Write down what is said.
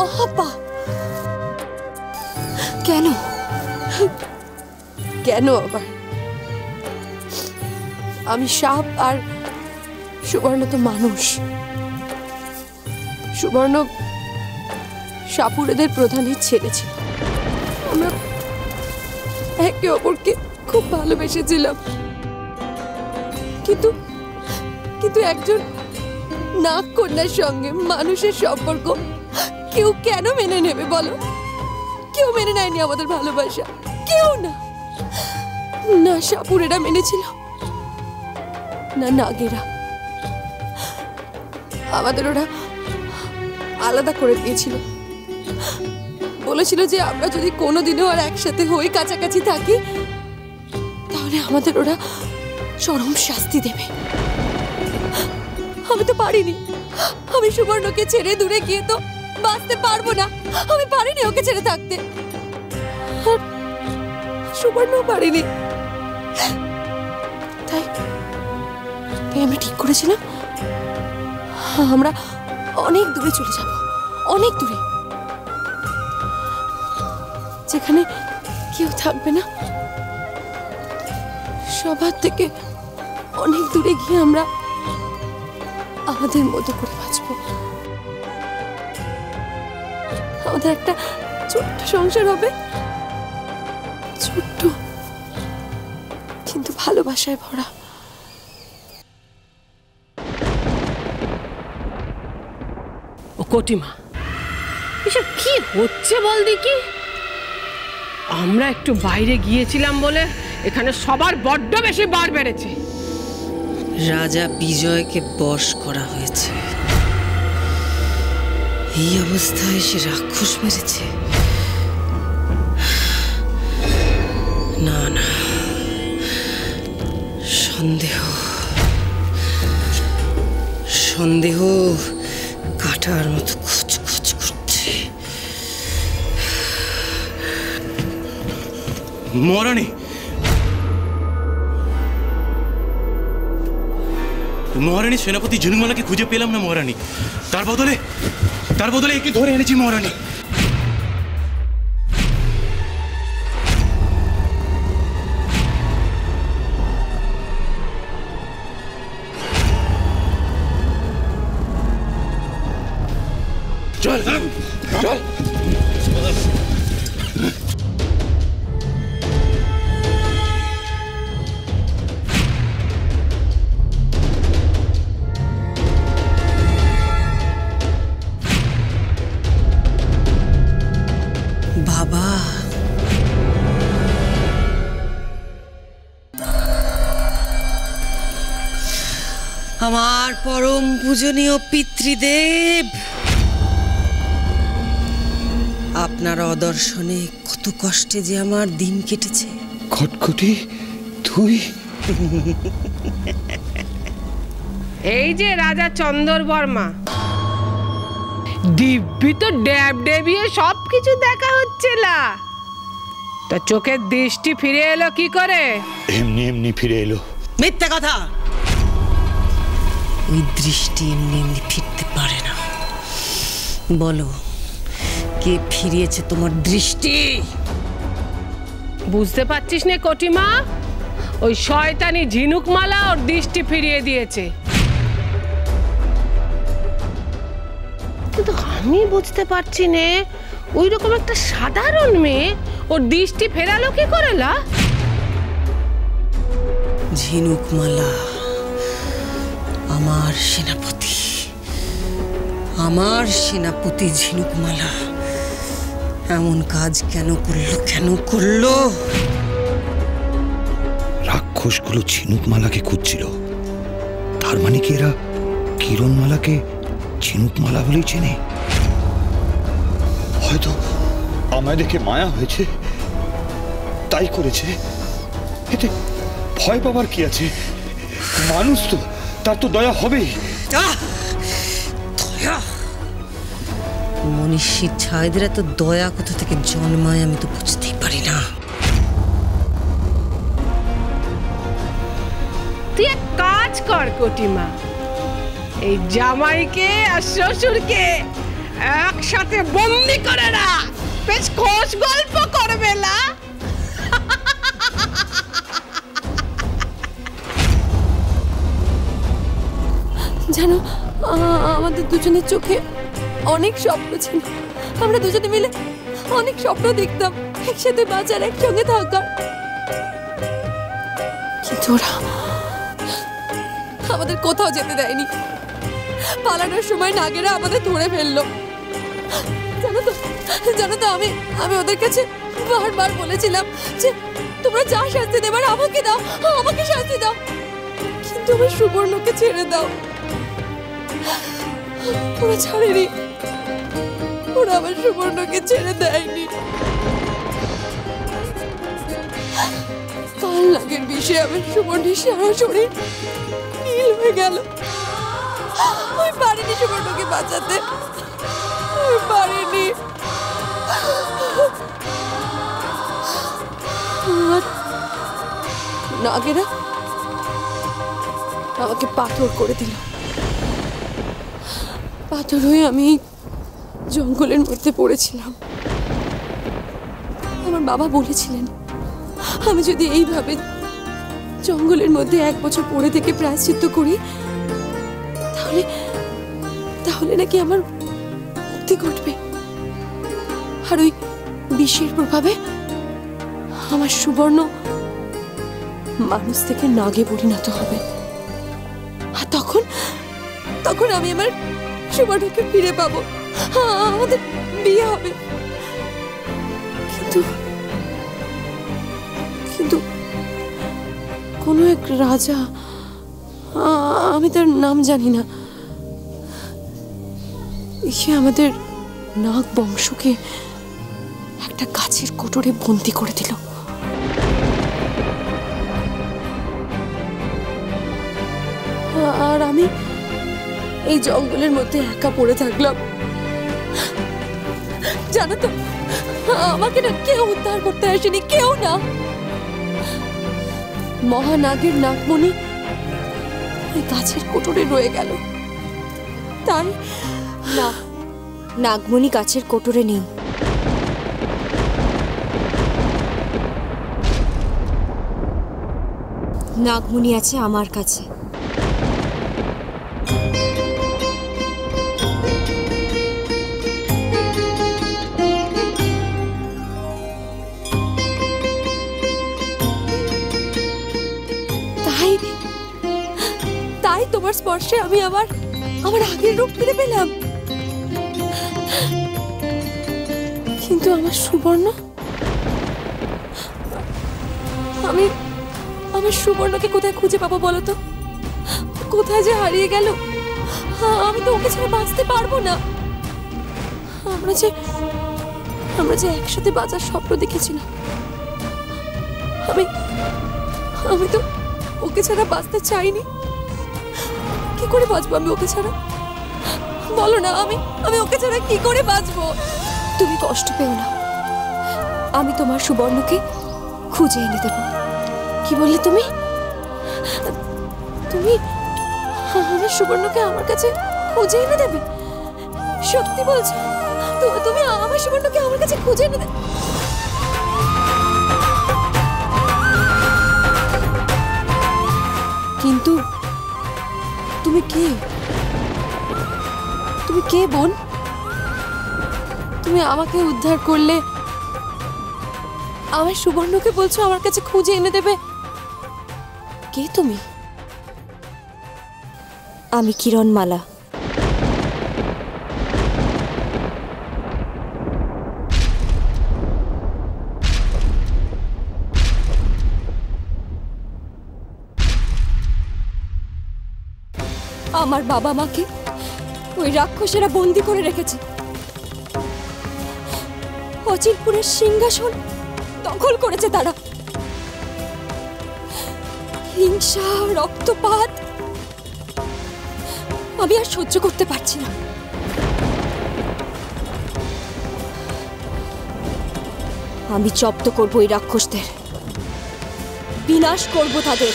মহাপা। কেন কেন আবার? আমি সাপ আর সুবর্ণ তো মানুষ। সুবর্ণ সাপুড়েদের প্রধানের ছেলে ছিল। আমরা একে অপরকে খুব ভালোবেসেছিলাম, কিন্তু কিন্তু একজন নাগ কন্যার সঙ্গে মানুষের সম্পর্ক কেউ কেন মেনে নেবে বলো? কেউ মেনে নেয়নি আমাদের ভালোবাসা, কেউ না। না সাপুড়েরা মেনেছিল, না নাগেরা। আমাদের ওরা আলাদা করে দিয়েছিল, বলেছিল যে আমরা যদি কোনোদিনও আর একসাথে হই, কাছাকাছি থাকি, তাহলে আমাদের ওরা চরম শাস্তি দেবে। আমি তো পারিনি। আমি সুবর্ণকে ছেড়ে দূরে গিয়ে তো বাঁচতে পারবো না। আমি পারিনি ওকে ছেড়ে থাকতে, সুবর্ণও পারিনি। তাই আমরা ঠিক করেছিলাম আমরা অনেক দূরে চলে যাব, অনেক দূরে, যেখানে কেউ থাকবে না। সবার থেকে অনেক দূরে গিয়ে আমরা আমাদের মতো করে বাঁচব। আমাদের একটা ছোট্ট সংসার হবে, ছোট্ট কিন্তু ভালোবাসায় ভরা। ও কটিমা, এসব কি হচ্ছে বল দেখি? আমরা একটু বাইরে গিয়েছিলাম বলে এখানে সবার বড্ড বেশি বার বেড়েছে। রাজা বিজয়কে বশ করা হয়েছে, এই অবস্থায় সে রাক্ষস মেরেছে। না না, সন্দেহ সন্দেহ কাটার মতো খচখচ করছে। মহারানী, মহারানী সেনাপতি ঝিনুকমালাকে খুঁজে পেলাম না মহারানী। তার বদলে একে ধরে এনেছি মহারানী। চল চল। বাবা, আমার পরম পূজনীয় পিতৃদেব, আপনার অদর্শনে কত কষ্টে যে আমার দিন কেটেছে। খটখটি তুই? এই যে রাজা চন্দর বর্মা, দিব্যি তো ড্যাব ডেবিয়ে সবকিছু দেখা হচ্ছিল, তা চোখের দৃষ্টি ফিরে এলো কি করে? এমনি এমনি ফিরে এলো। মিথ্যা কথা। ওই দৃষ্টি এমনি এমনি ফিরতে পারে না। বলো, কে ফিরিয়েছে তোমার দৃষ্টি? বুঝতে পারছিস না কটিমা? ওই শয়তানি ঝিনুকমালা ওর দৃষ্টি ফিরিয়ে দিয়েছে। কিন্তু আমি বুঝতে পারছি না, ওই রকম একটা সাধারণ মেয়ে ওর দৃষ্টি ফেরালো কি করে? লা ঝিনুকমালা আমার সেনাপতি, আমার সেনাপতি ঝিনুকমালা এমন কাজ কেন করলো? রাক্ষসগুলো ঝিনুকমালাকে খুঁজছিল, তার মানে কি এরা কিরণমালাকে ঝিনুকমালা বলেই চেনে? হয়তো আমায় দেখে মায়া হয়েছে, তাই করেছে। এতে ভয় পাবার কি আছে? মানুষ তো, তার তো দয়া হবেই। দয়া? মনীষীর ছায়দের এত দয়া কোথা থেকে জন্মায় আমি তো বুঝতেই পারি না। তুই এক কাজ কর কটিমা, এই জামাইকে আর শ্বশুরকে একসাথে বন্দি করে রাখ, বেশ খোশ গল্প করবে না? জানো, আমাদের দুজনের চোখে অনেক স্বপ্ন ছিল। আমরা দুজনে মিলে অনেক স্বপ্ন দেখতাম, একসাথে বাঁচার, একসঙ্গে থাকার। কিন্তু ওরা আমাদের কোথাও যেতে দেয়নি। পালানোর সময় নাগেরা আমাদের ধরে ফেললো। জানো তো আমি ওদের কাছে বারবার বলেছিলাম যে তোমরা যা শাস্তি দেবার আমাকে দাও, আমাকে শাস্তি দাও, কিন্তু আমার সুবর্ণকে ছেড়ে দাও। ওরা ছাড়েনি, ওরা আমার সুবর্ণকে ছেড়ে দেয়নি। কাল নাগের বিষে আমার সুবর্ণের সারা শরীর নীল হয়ে গেল। আমি পারিনি সুবর্ণকে বাঁচাতে, আমি পারিনি। নাগেরা আমাকে পাথর করে দিল। পাথর হয়ে আমি জঙ্গলের মধ্যে পড়েছিলাম। আমার বাবা বলেছিলেন আমি যদি এইভাবে জঙ্গলের মধ্যে 1 বছর পড়ে থেকে প্রায়শ্চিত্ত করি তাহলে নাকি আমার মুক্তি ঘটবে, আর ওই বিষের প্রভাবে আমার সুবর্ণ মানুষ থেকে নাগে পরিণত হবে, আর তখন আমি আমার সুবর্ণকে ফিরে পাবো, আমাদের বিয়ে হবে। কিন্তু কোনো এক রাজা, আমি তার নাম জানি না, সে আমাদের নাগ বংশকে একটা গাছের কোটরে বন্দি করে দিল। আর আমি এই জঙ্গলের মধ্যে একা পড়ে থাকলাম। জানো তো, আমাকে না কেউ উদ্ধার করতে আসেনি, কেউ না। মহানাগের নাগমণি ওই গাছের কোটরে রয়ে গেল। তাই না, নাগমণি গাছের কোটরে নেই। নাগমণি আছে আমার কাছে। তাই তোমার স্পর্শে আমি আমার আগের রূপ ফিরে পেলাম। কিন্তু আমার সুবর্ণ, আমার সুবর্ণকে কোথায় খুঁজে পাবো বলো তো? কোথায় যে হারিয়ে গেল? আমি তো ওকে ছাড়া বাঁচতে পারবো না। আমরা যে একসাথে বাঁচার স্বপ্ন দেখেছিলাম, আমি তো ওকে ছাড়া বাঁচতে চাইনি। কি করে বাঁচবো আমি ওকে ছাড়া? বলো না, আমি ওকে ছাড়া কি করে বাঁচবো? তুমি কষ্ট পেও না, আমি তোমার সুবর্ণকে খুঁজে এনে দেব। কি বললে তুমি? তুমি আমার সুবর্ণকে আমার কাছে খুঁজে এনে দেবে? সত্যি বলছো? তুমি আমার সুবর্ণকে আমার কাছে খুঁজে এনে দেবে? কিন্তু তুমি কে? তুমি কে বোন? তুমি আমাকে উদ্ধার করলে, আমার সুবর্ণকে বলছো আমার কাছে খুঁজে এনে দেবে? কে তুমি? আমি কিরণমালা। আমার বাবা মাকে ওই রাক্ষসেরা বন্দি করে রেখেছে। অচিরপুরের সিংহাসন দখল করেছে তারা। হিংসা, রক্তপাত আমি আর সহ্য করতে পারছি না। আমি জব্দ করব এই রাক্ষসদের, বিনাশ করব তাদের।